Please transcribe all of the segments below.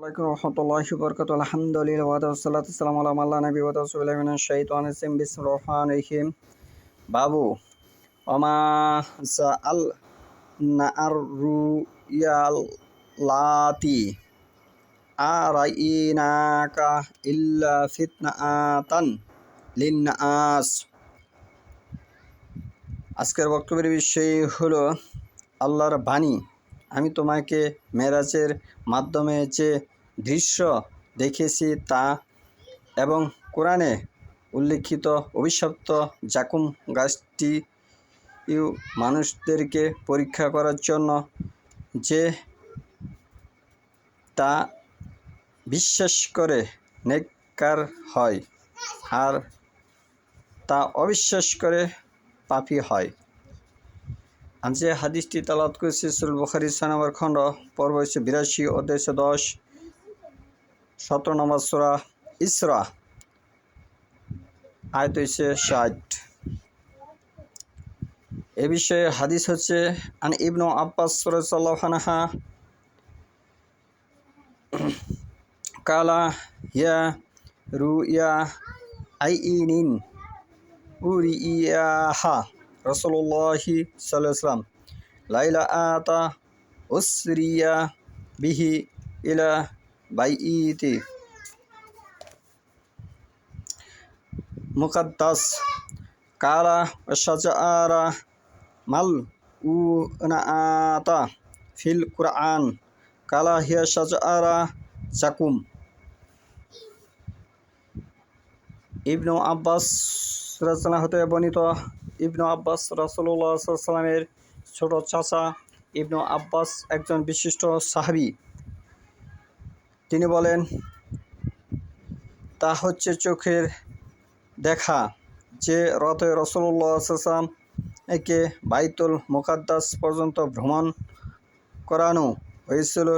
আলাইকুম রহমতুল্লাহি ওয়া বারাকাতুহু আলহামদুলিল্লাহ ওয়া সাল্লাতু ওয়াসসালামু আলা মান লা নাবিয়্যা ওয়া রাসূলিল্লাহি মিনাশ শাইতানির রাজিম বিসমিল্লাহির রহমানির রহিম বাবু ওমা সাআল নাআর রুয়ালাতি আরাইনাকা ইল্লা ফিতনাতান লিন্নাস। আজকের বক্তব্যের বিষয় হলো আল্লাহর বাণী। আমি তোমাকে মেরাজের মাধ্যমে যে দৃশ্য দেখেছি তা এবং কোরআনে উল্লিখিত অভিশপ্ত জাকুম গাছটি মানুষদেরকে পরীক্ষা করার জন্য যে তা বিশ্বাস করে নেককার হয় আর তা অবিশ্বাস করে পাপী হয়। আমি যে হাদিসটি তালাওয়াত করেছি সূরা বুখারী 6 নম্বর খণ্ড পর্ব 82 অধ্যায় 10 17 নম্বর সূরা ইসরা আয়াত 60। এ বিষয়ে হাদিস হচ্ছে আন ইবনু আব্বাস রাদিয়াল্লাহু আনহু কালা ইয়া রুয়া আইনিন উরিয়াহা রাসূলুল্লাহি সাল্লাল্লাহু আলাইহি ওয়াসাল্লাম লাইলা আতা উসরিয়া বিহি ইলা বাইইতি মুকাদ্দাস কালা শাজারা মাল উনাআতা ফিল কুরআন কালা হিয়া শাজারা জাকুম। ইবনু আব্বাস রাদিয়াল্লাহু হতে বর্ণিত, ইবনু আব্বাস রাসূলুল্লাহ সাল্লাল্লাহু আলাইহি ওয়াসাল্লামের ছোট চাচা। ইবনু আব্বাস একজন বিশিষ্ট সাহাবী। তিনি বলেন, তা হচ্ছে চোখের দেখা যে রথে রাসূলুল্লাহ সাল্লাল্লাহু আলাইহি ওয়াসাল্লাম একে বাইতুল মুকাদ্দাস পর্যন্ত ভ্রমণ করানো হয়েছিল।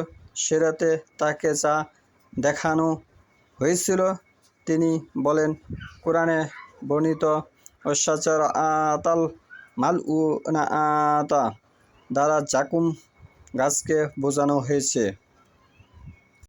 সে রাতে তাকে যা দেখানো হয়েছিল তিনি বলেন, কোরআনে বর্ণিত ওয়াশাজারাতাল মালউনাতা দ্বারা জাকুম গাছকে বোঝানো হয়েছে।